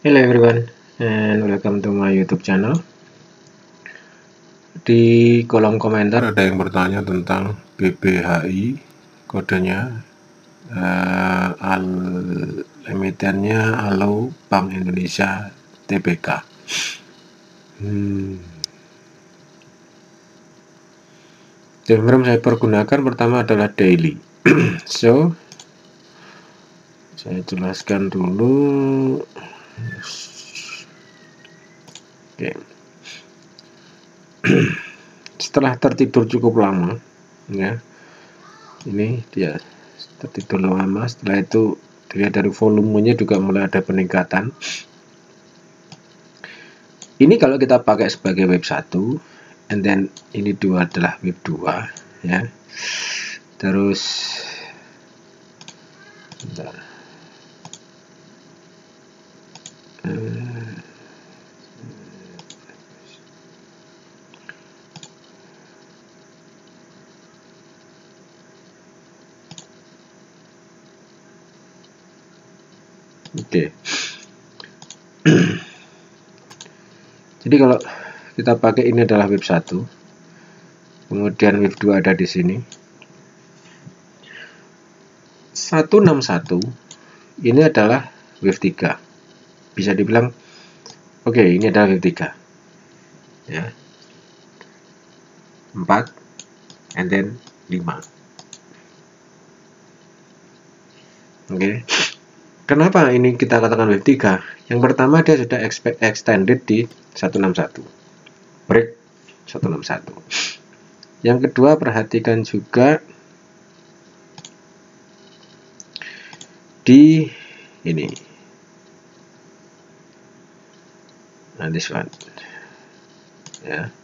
Hello everyone and welcome to my YouTube channel. Di kolom komentar ada yang bertanya tentang BBHI, kodenya emitennya Allo Bank Indonesia Tbk. Telegram saya pergunakan pertama adalah daily. So saya jelaskan dulu. Oke. Setelah tertidur cukup lama, ya, ini dia tertidur lama. Setelah itu dilihat dari volumenya juga mulai ada peningkatan. Ini kalau kita pakai sebagai wave 1, and then ini 2 adalah wave 2, ya. Terus bentar. Oke. Jadi kalau kita pakai ini adalah wave 1, kemudian wave 2 ada di sini. 161 ini adalah wave 3. Bisa dibilang oke, ini adalah wave 3. Ya. 4 and then 5. Oke. Kenapa ini kita katakan wave 3? Yang pertama dia sudah extended di 161. Break 161. Yang kedua, perhatikan juga di ini. Nah, this one. Ya.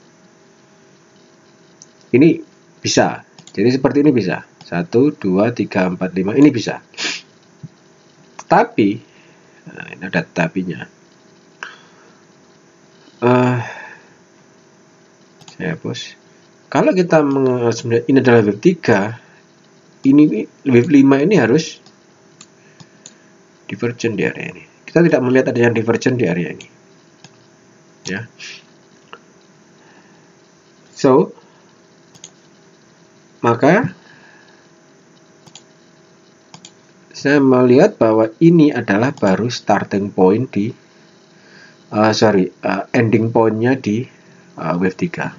Ini bisa. Jadi seperti ini bisa. 1 2 3 4 5 ini bisa. Tapi nah, ini ada tapinya. Saya hapus. Kalau kita ini adalah wave 3, ini wave 5 ini harus divergent di area ini. Kita tidak melihat ada yang divergent di area ini. Ya. So, maka saya melihat bahwa ini adalah baru starting point di ending pointnya di wave 3.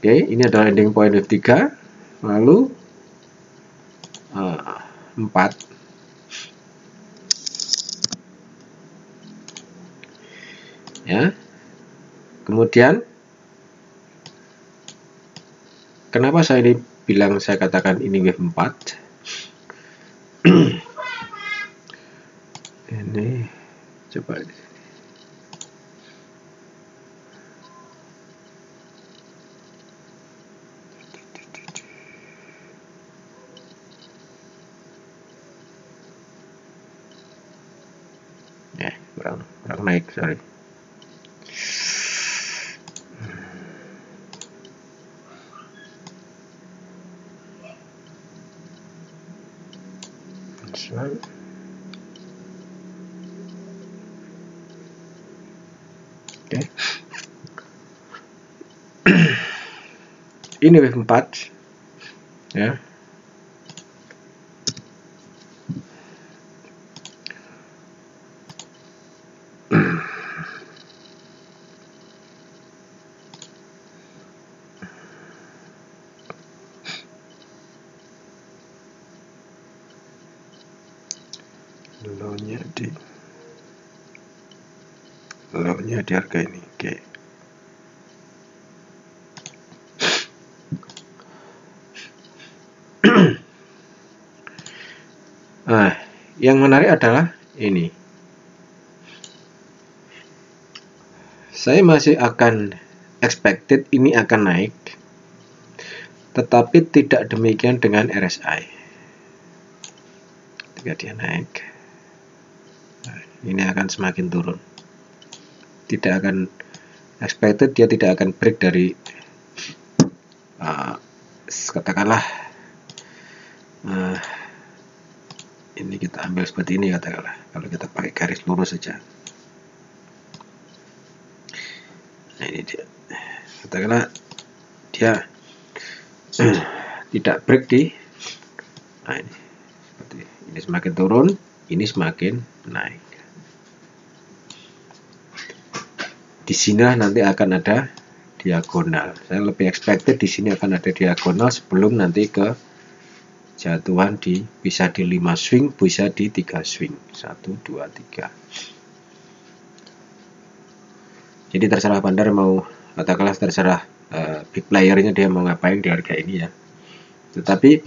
Oke, ini adalah ending point wave 3. Lalu 4. Ya. Kemudian kenapa saya katakan ini wave 4? Ini coba kurang naik, sorry. Oke. Ini wave 4, ya. Low-nya di harga ini. Oke. Nah, yang menarik adalah ini. Saya masih akan expected ini akan naik, tetapi tidak demikian dengan RSI. Ketika dia naik, ini akan semakin turun. Tidak akan expected, dia tidak akan break dari katakanlah ini Ini kita ambil seperti ini katakanlah, kalau kita pakai garis lurus saja. Nah ini dia, katakanlah dia tidak break di, nah ini seperti ini, semakin turun, ini semakin naik. Di sinilah nanti akan ada diagonal. Saya lebih expected di sini akan ada diagonal sebelum nanti ke jatuhan di, bisa di 5 swing, bisa di 3 swing, 1 2 3. Jadi terserah bandar mau, katakanlah terserah big playernya dia mau ngapain di harga ini ya. Tetapi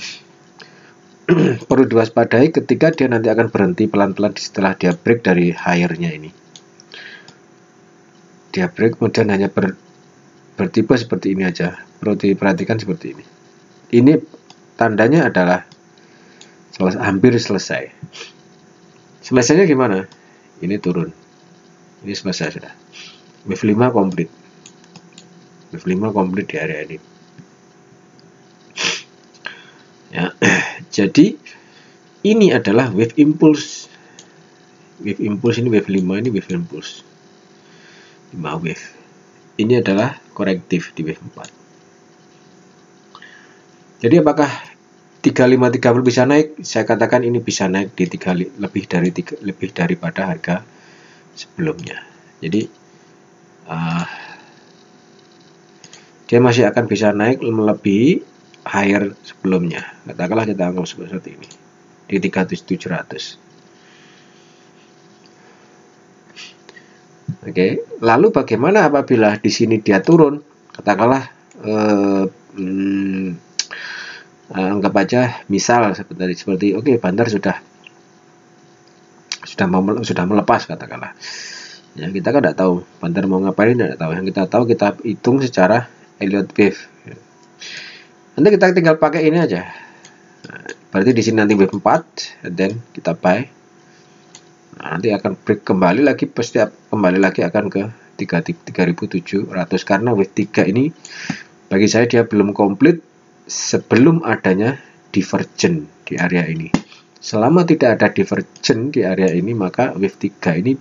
perlu diwaspadai ketika dia nanti akan berhenti pelan-pelan setelah dia break dari higher-nya ini. Dia break kemudian hanya bertipe seperti ini aja. Perlu diperhatikan seperti ini. Ini tandanya adalah hampir selesai. Selesainya gimana? Ini turun. Ini selesai sudah. Wave 5 komplit. Wave 5 komplit di area ini. Ya, jadi ini adalah wave impulse. Wave impulse ini wave 5, ini wave impulse. 5 wave. Ini adalah korektif di wave 4. Jadi apakah 3530 bisa naik? Saya katakan ini bisa naik di lebih daripada harga sebelumnya. Jadi dia masih akan bisa naik melebihi higher sebelumnya. Katakanlah kita anggap seperti ini di 3700. Oke, lalu bagaimana apabila di sini dia turun? Katakanlah anggap aja misal seperti oke, bandar sudah melepas katakanlah. Ya, kita kan tidak tahu bandar mau ngapain, tidak tahu. Yang kita tahu kita hitung secara Elliott wave. Nanti kita tinggal pakai ini aja. Nah, berarti di sini nanti wave 4, and then kita buy. Nah, nanti akan break kembali lagi, pasti kembali lagi akan ke 3700 karena wave 3 ini bagi saya dia belum komplit sebelum adanya divergen di area ini. Selama tidak ada divergen di area ini, maka wave 3 ini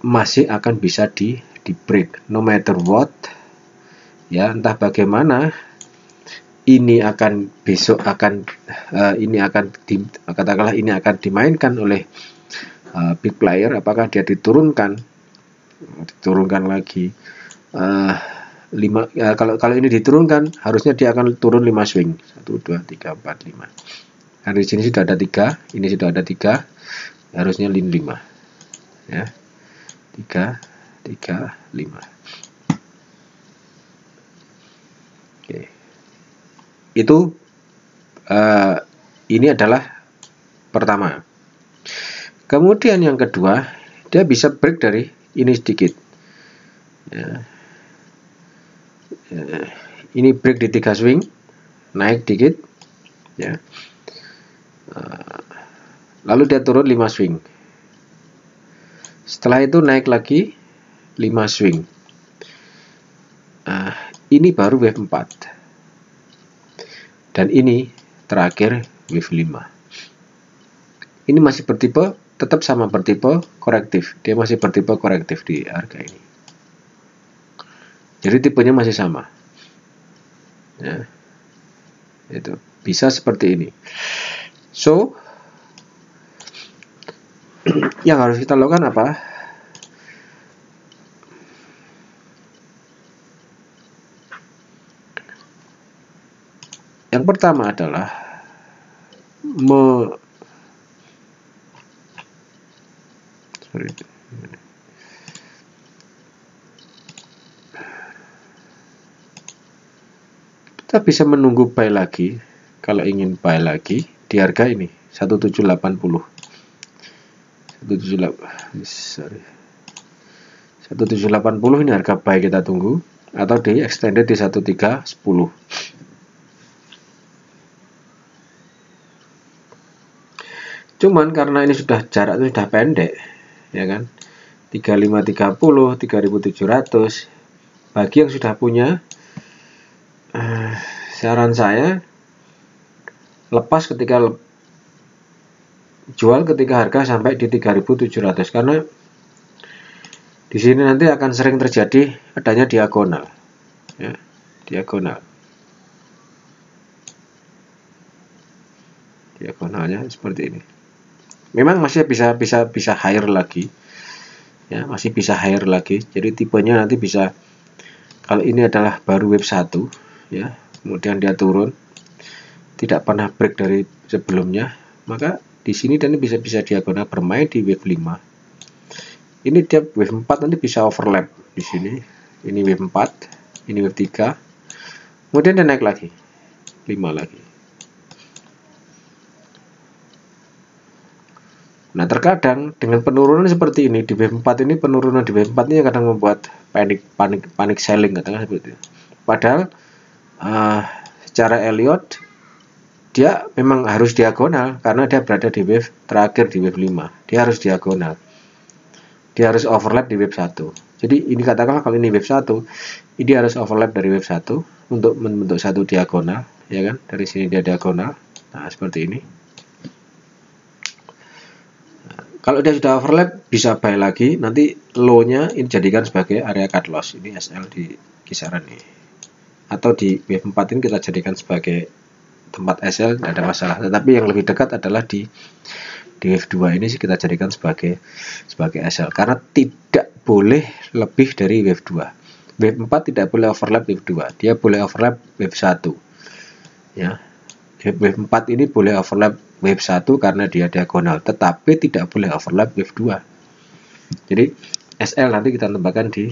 masih akan bisa di break no matter what. Ya, entah bagaimana ini akan besok akan katakanlah ini akan dimainkan oleh big player, apakah dia diturunkan lagi 5 ya, kalau ini diturunkan harusnya dia akan turun 5 swing 1 2 3 4 5. Karena di sini sudah ada 3, ini sudah ada 3, harusnya 5 ya, 3 3 5. Oke, itu ini adalah pertama. Kemudian yang kedua, dia bisa break dari ini sedikit ya. Ini break di 3 swing, naik dikit ya, lalu dia turun 5 swing, setelah itu naik lagi 5 swing. Ini baru wave 4, dan ini terakhir wave 5. Ini masih bertipe, tetap sama bertipe korektif, dia masih bertipe korektif di harga ini. Jadi tipenya masih sama ya, itu bisa seperti ini. So yang harus kita lakukan apa? Yang pertama adalah kita bisa menunggu buy lagi. Kalau ingin buy lagi di harga ini 1780, 1780 ini harga buy kita tunggu, atau di extended di 1310. Cuman karena ini sudah jarak itu sudah pendek ya kan, 3530 3700. Bagi yang sudah punya, saran saya lepas ketika jual ketika harga sampai di 3.700, karena di sini nanti akan sering terjadi adanya diagonal, ya, diagonalnya seperti ini. Memang masih bisa higher lagi, ya, masih bisa higher lagi. Jadi tipenya nanti bisa, kalau ini adalah baru wave 1, ya, kemudian dia turun, tidak pernah break dari sebelumnya, maka di sini dan bisa diagonal bermain di wave 5. Ini dia wave 4 nanti bisa overlap di sini. Ini wave 4, ini wave 3. Kemudian dia naik lagi. 5 lagi. Nah, terkadang dengan penurunan seperti ini di wave 4 ini, penurunan di wave 4 ini kadang membuat panik selling katakan seperti itu. Padahal secara Elliott dia memang harus diagonal karena dia berada di wave terakhir di wave 5. Dia harus diagonal. Dia harus overlap di wave 1. Jadi ini katakanlah kalau ini wave 1, ini harus overlap dari wave 1 untuk membentuk satu diagonal, ya kan? Dari sini dia diagonal. Nah, seperti ini. Nah, kalau dia sudah overlap bisa buy lagi, nanti low-nya ini jadikan sebagai area cut loss. Ini SL di kisaran ini. Atau di wave 4 ini kita jadikan sebagai tempat SL, tidak ada masalah. Tetapi yang lebih dekat adalah di wave 2 ini sih kita jadikan sebagai SL, karena tidak boleh lebih dari wave 2. Wave 4 tidak boleh overlap wave 2, dia boleh overlap wave 1, ya. Wave 4 ini boleh overlap wave 1 karena dia diagonal, tetapi tidak boleh overlap wave 2. Jadi SL nanti kita tambahkan di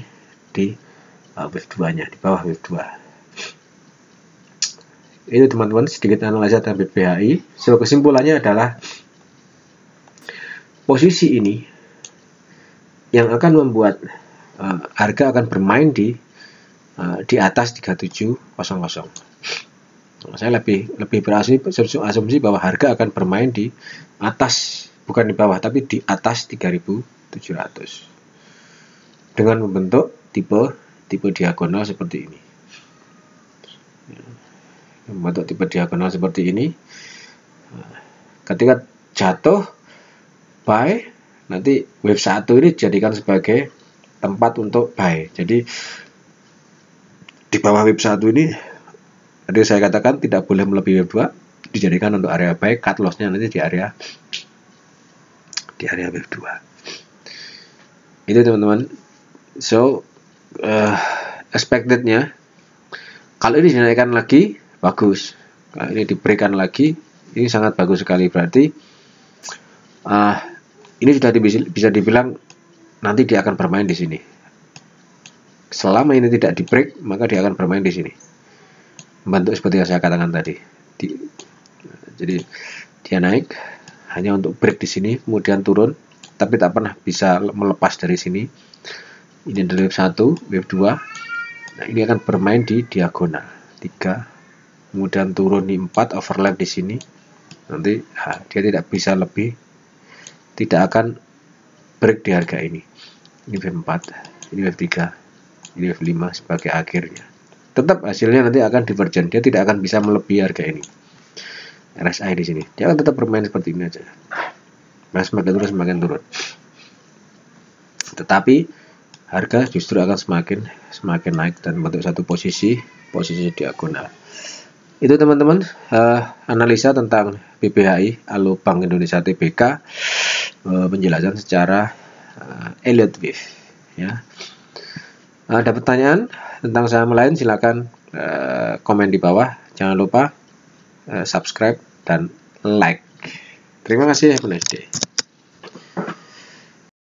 wave 2 nya, di bawah wave 2. Itu teman-teman sedikit analisa tentang BPHI. So, kesimpulannya adalah posisi ini yang akan membuat harga akan bermain di atas 3700. Saya lebih berasumsi bahwa harga akan bermain di atas, bukan di bawah, tapi di atas 3700 dengan membentuk tipe diagonal seperti ini. Membentuk tipe diagonal seperti ini. Ketika jatuh buy, nanti wave 1 ini dijadikan sebagai tempat untuk buy. Jadi di bawah wave 1 ini tadi saya katakan tidak boleh melebihi wave 2, dijadikan untuk area buy, cut loss-nya nanti di area wave 2. Itu teman-teman. So expected-nya kalau ini dinaikkan lagi bagus, kalau ini diberikan lagi ini sangat bagus sekali. Berarti ini sudah bisa dibilang nanti dia akan bermain di sini. Selama ini tidak di break, maka dia akan bermain di sini, membentuk seperti yang saya katakan tadi. Jadi dia naik hanya untuk break di sini, kemudian turun, tapi tak pernah bisa melepas dari sini. Ini dari wave 1, wave 2. Nah, ini akan bermain di diagonal 3. Kemudian turun di 4, overlap di sini. Nanti dia tidak bisa lebih, tidak akan break di harga ini. Ini wave 4, ini wave 3, ini wave 5 sebagai akhirnya. Tetap hasilnya nanti akan divergent, dia tidak akan bisa melebihi harga ini. RSI di sini, dia akan tetap bermain seperti ini aja. Nah, semakin turun. Tetapi harga justru akan semakin naik dan membentuk satu posisi diagonal. Itu teman-teman analisa tentang BPHI Alo Bank Indonesia Tbk, penjelasan secara Elliott Wave, ya. Ada pertanyaan tentang saham lain silakan komen di bawah. Jangan lupa subscribe dan like. Terima kasih, have a nice day.